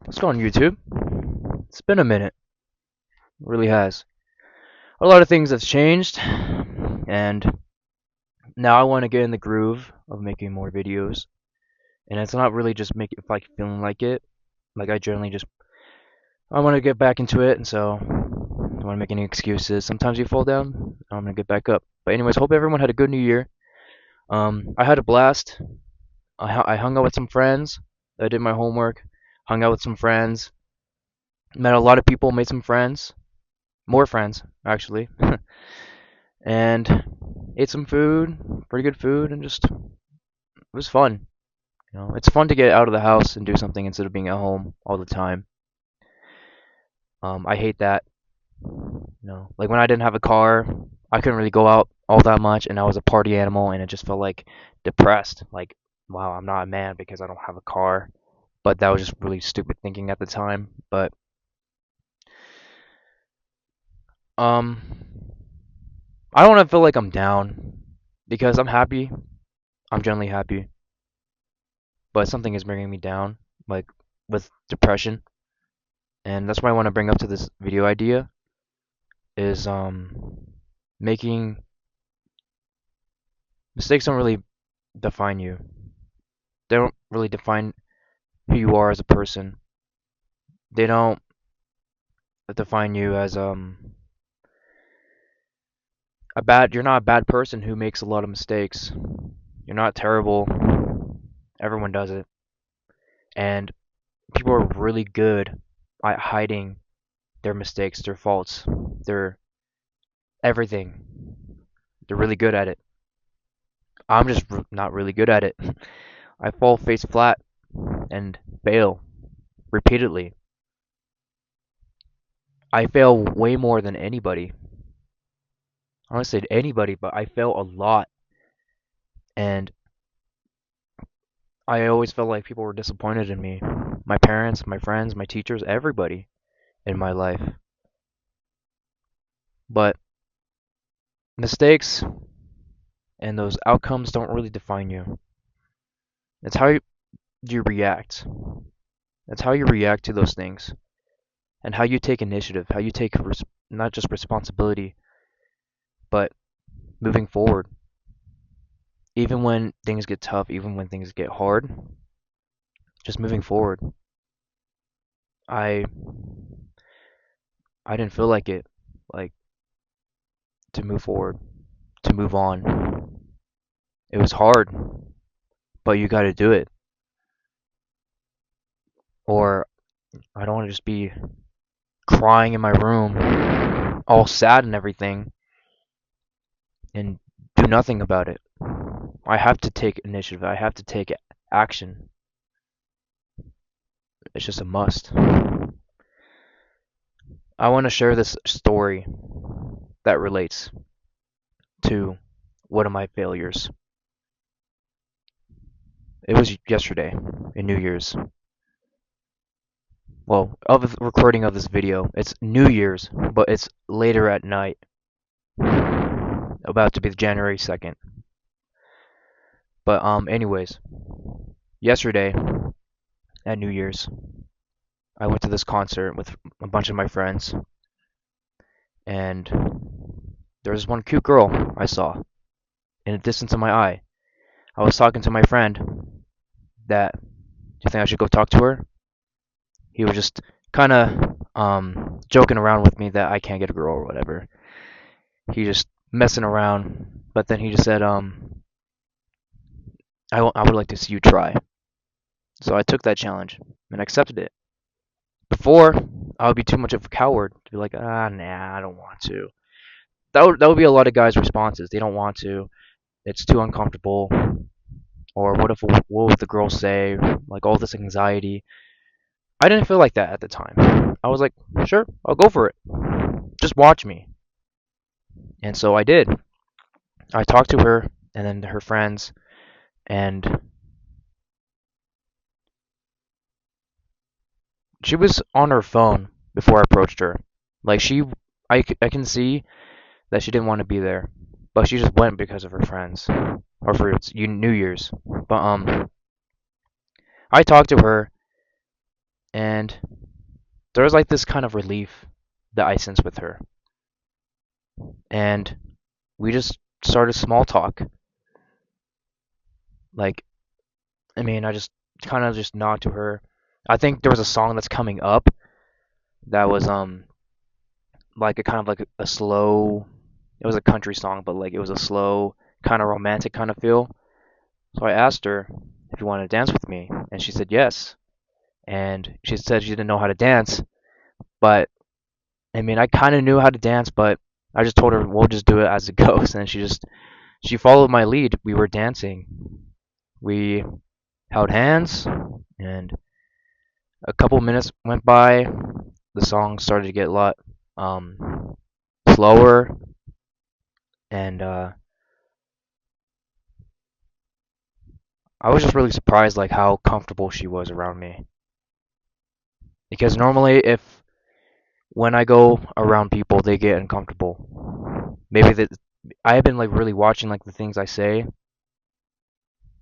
Let's go on YouTube. It's been a minute. It really has. A lot of things have changed, and now I want to get in the groove of making more videos. And it's not really just make it like feeling like it. Like I generally just I want to get back into it, and so I don't want to make any excuses. Sometimes you fall down. I'm gonna get back up. But anyways, hope everyone had a good New Year. I had a blast. I hung out with some friends. I did my homework. Hung out with some friends. Met a lot of people. Made some friends. More friends actually. And ate some food, pretty good food, and just it was fun. It's fun to get out of the house and do something instead of being at home all the time. I hate that. Like when I didn't have a car, I couldn't really go out all that much, and I was a party animal, and it just felt like depressed. Like, wow, I'm not a man because I don't have a car. But that was just really stupid thinking at the time. But um, I don't want to feel like I'm down because I'm happy. I'm generally happy, but something is bringing me down, like with depression. And that's why I want to bring up to this video idea is making mistakes don't really define you. They don't really define who you are as a person. They don't define you as a bad you're not a bad person who makes a lot of mistakes. You're not terrible. Everyone does it. And people are really good at hiding their mistakes, their faults, their everything. They're really good at it. I'm just not really good at it. I fall face flat and fail repeatedly. I fail way more than anybody. I don't say anybody, but I fail a lot. And I always felt like people were disappointed in me. My parents, my friends, my teachers, everybody in my life. But mistakes and those outcomes don't really define you. It's how you react. It's how you react to those things and how you take initiative, how you take not just responsibility, but moving forward. Even when things get tough, even when things get hard, just moving forward. I I didn't feel like it, like to move forward, to move on. It was hard, but you got to do it. Or I don't want to just be crying in my room, all sad and everything, and do nothing about it. I have to take initiative. I have to take action. It's just a must. I want to share this story that relates to one of my failures. It was yesterday, in New Year's. Well, of the recording of this video, it's New Year's, but it's later at night, about to be January 2nd. But anyways, yesterday at New Year's, I went to this concert with a bunch of my friends, and there was one cute girl I saw in the distance of my eye. I was talking to my friend that, do you think I should go talk to her? He was just kind of joking around with me that I can't get a girl or whatever. He just messing around, but then he just said, I would like to see you try. So I took that challenge and accepted it. Before, I would be too much of a coward to be like, nah, I don't want to. That would be a lot of guys' responses. They don't want to. It's too uncomfortable. Or what would the girls say? Like all this anxiety. I didn't feel like that at the time. I was like, sure, I'll go for it. Just watch me. And so I did. I talked to her and then her friends, and she was on her phone before I approached her. Like I can see that she didn't want to be there, but she just went because of her friends or for New Year's. But I talked to her And there was like this kind of relief that I sensed with her. And we just started small talk. Like, I mean, I just kind of just nod to her. I think there was a song that's coming up that was like a kind of like a slow. It was a country song, but like it was a slow, kind of romantic kind of feel. So I asked her if you wanted to dance with me, and she said yes. And she said she didn't know how to dance, but I mean, I kind of knew how to dance, but I just told her we'll just do it as it goes, and she followed my lead. We were dancing. We held hands, and a couple minutes went by. The song started to get a lot um, slower, and I was just really surprised like how comfortable she was around me. Because normally, if when I go around people, they get uncomfortable. Maybe that I have been like really watching like the things I say,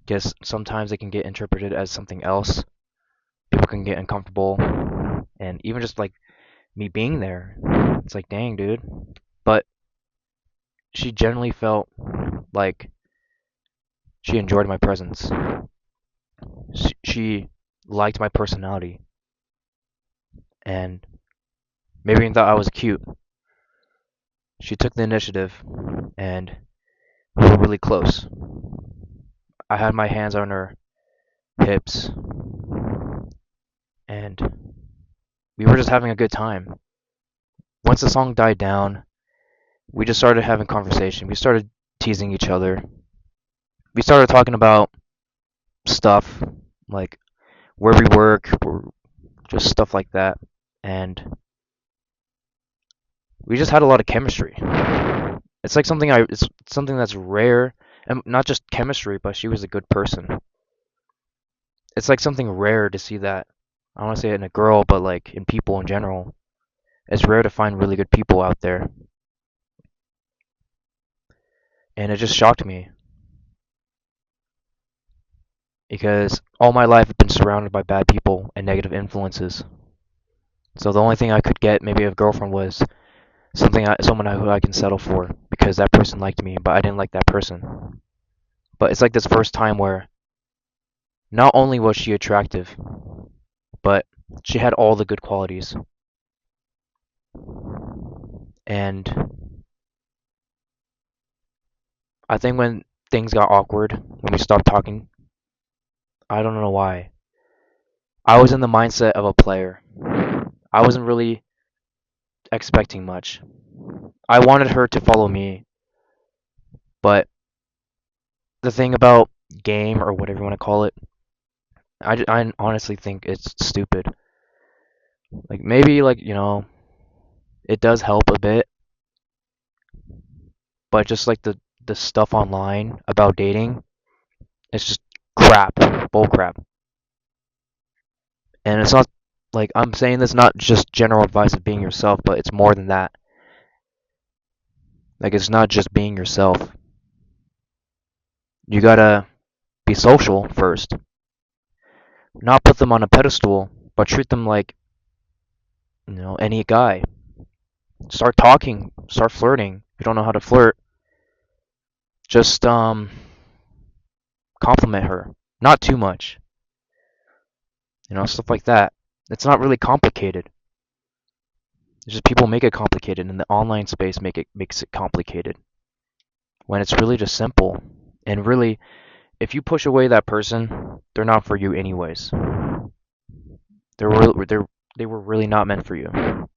because sometimes they can get interpreted as something else. People can get uncomfortable, and even just like me being there, it's like, dang, dude. But she generally felt like she enjoyed my presence. She liked my personality, and maybe even thought I was cute. She took the initiative, and we were really close. I had my hands on her hips, and we were just having a good time. Once the song died down, we just started having conversation. We started teasing each other. We started talking about stuff like where we work or just stuff like that. And we just had a lot of chemistry. It's something that's rare, and not just chemistry, but she was a good person. It's like something rare to see that. I don't want to say it in a girl, but like in people in general. It's rare to find really good people out there. And it just shocked me because all my life I've been surrounded by bad people and negative influences. So the only thing I could get maybe a girlfriend was someone who I can settle for because that person liked me, but I didn't like that person. But it's like this first time where not only was she attractive, but she had all the good qualities. And I think when things got awkward, when we stopped talking, I don't know why. I was in the mindset of a player. I wasn't really expecting much. I wanted her to follow me, but the thing about game or whatever you want to call it, I honestly think it's stupid. Like maybe like it does help a bit, but just like the stuff online about dating, it's just crap, bull crap. And it's not like I'm saying this not just general advice of being yourself, but it's more than that. Like it's not just being yourself. You gotta be social first. Not put them on a pedestal, but treat them like, any guy. Start talking, start flirting. If you don't know how to flirt, just compliment her. Not too much. Stuff like that. It's not really complicated. It's just people make it complicated, and the online space makes it complicated when it's really just simple. And really, if you push away that person, they're not for you anyways. They were really not meant for you.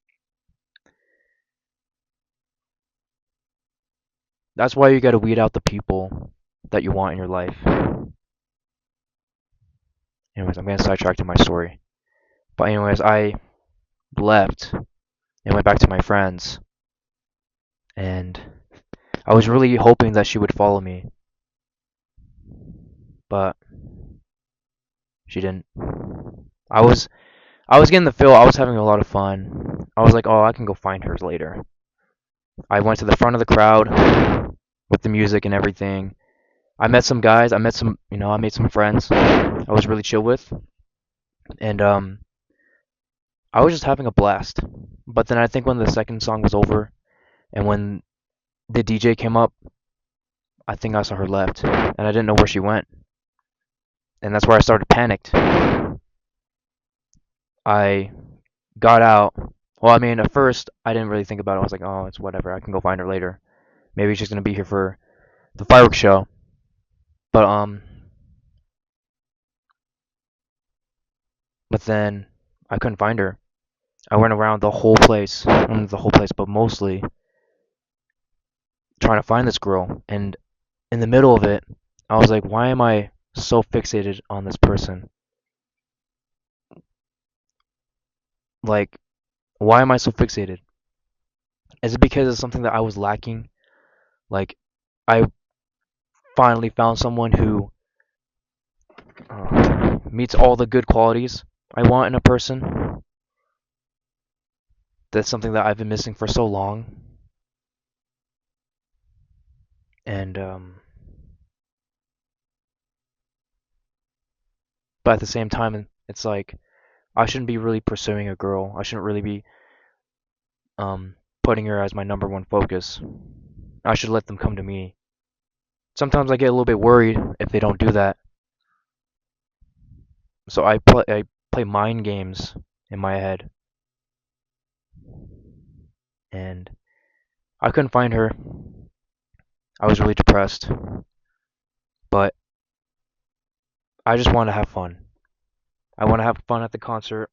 That's why you gotta weed out the people that you want in your life. Anyways, I'm gonna sidetrack to my story. But anyways, I left and went back to my friends, and I was really hoping that she would follow me, but she didn't. I was I was getting the feel I was having a lot of fun. I was like, oh, I can go find her later. I went to the front of the crowd with the music and everything. I met some guys. I made some friends. I was really chill with, and I was just having a blast. But then I think when the second song was over and when the DJ came up, I think I saw her left and I didn't know where she went. And that's where I started panicked. I got out. Well, I mean, at first I didn't really think about it. I was like, oh, it's whatever. I can go find her later. Maybe she's gonna be here for the fireworks show. But but then I couldn't find her. I went around the whole place, not the whole place, but mostly trying to find this girl. And in the middle of it, I was like, why am I so fixated on this person? Like, why am I so fixated? Is it because it's something that I was lacking? Like, I finally found someone who meets all the good qualities I want in a person. That's something that I've been missing for so long. And but at the same time, it's like I shouldn't be really pursuing a girl. I shouldn't really be putting her as my number one focus. I should let them come to me. Sometimes I get a little bit worried if they don't do that. So I play mind games in my head, and I couldn't find her. I was really depressed, but I just want to have fun. I want to have fun at the concert.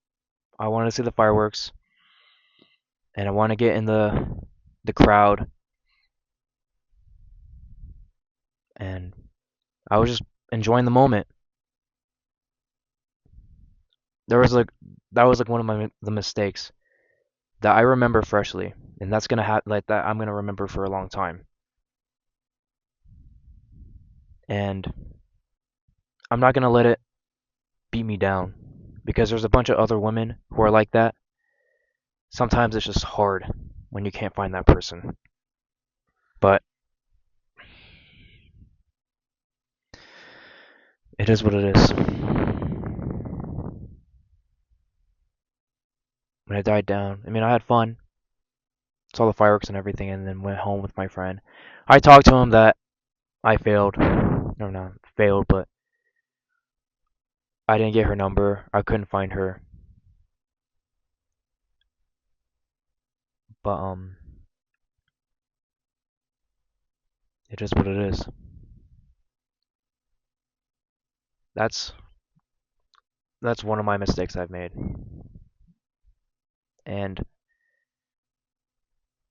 I want to see the fireworks, and I want to get in the crowd. And I was just enjoying the moment. There was like that was like one of the mistakes that I remember freshly, and that's gonna like that I'm gonna remember for a long time. And I'm not gonna let it beat me down because there's a bunch of other women who are like that. Sometimes it's just hard when you can't find that person. But it is what it is. When it died down, I mean, I had fun, saw the fireworks and everything, and then went home with my friend. I talked to him that I failed, or not failed, but I didn't get her number. I couldn't find her. But it is what it is. That's that's one of my mistakes I've made. And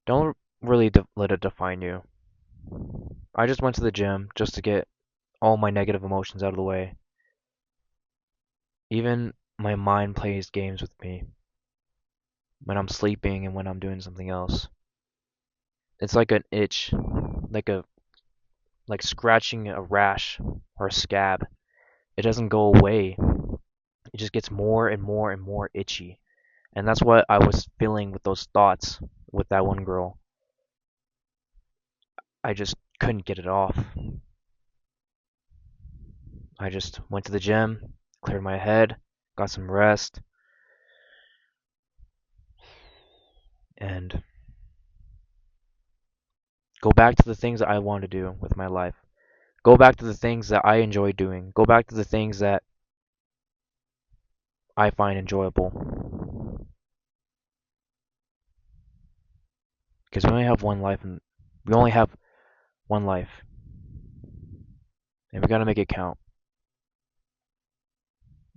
don't really let it define you. I just went to the gym just to get all my negative emotions out of the way. Even my mind plays games with me when I'm sleeping and when I'm doing something else. It's like an itch, like a like scratching a rash or a scab. It doesn't go away. It just gets more and more and more itchy. And that's what I was feeling with those thoughts with that one girl. I just couldn't get it off. I just went to the gym, cleared my head, got some rest, and go back to the things that I want to do with my life. Go back to the things that I enjoy doing. Go back to the things that I find enjoyable. Because we only have one life, and we only have one life, and we gotta make it count.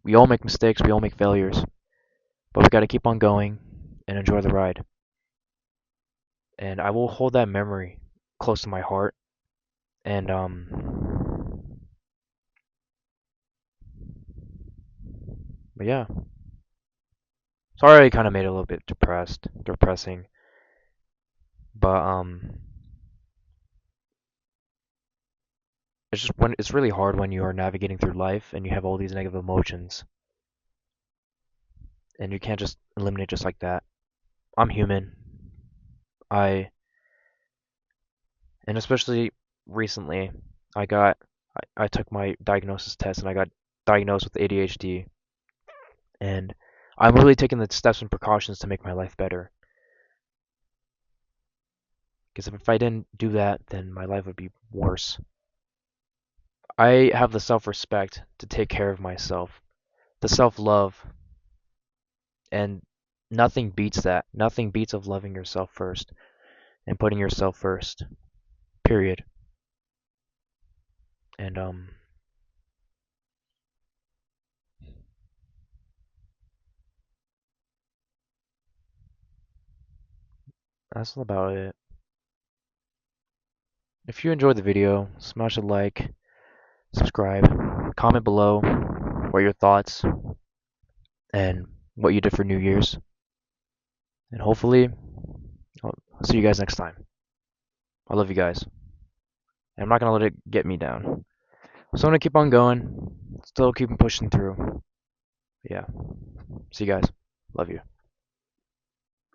We all make mistakes, we all make failures, but we gotta keep on going and enjoy the ride. And I will hold that memory close to my heart. And but yeah, sorry I kind of made it a little bit depressing, but it's just when it's really hard when you are navigating through life and you have all these negative emotions, and you can't just eliminate just like that. I'm human. I and especially recently, I took my diagnosis test and I got diagnosed with ADHD, and I'm really taking the steps and precautions to make my life better. Because if I didn't do that, then my life would be worse. I have the self-respect to take care of myself, the self-love, and nothing beats that. Nothing beats of loving yourself first and putting yourself first. Period. And that's about it. If you enjoyed the video, smash a like, subscribe, comment below what your thoughts and what you did for New Year's. And hopefully, I'll see you guys next time. I love you guys. And I'm not gonna let it get me down. So I'm gonna keep on going, still keep pushing through. Yeah. See you guys. Love you.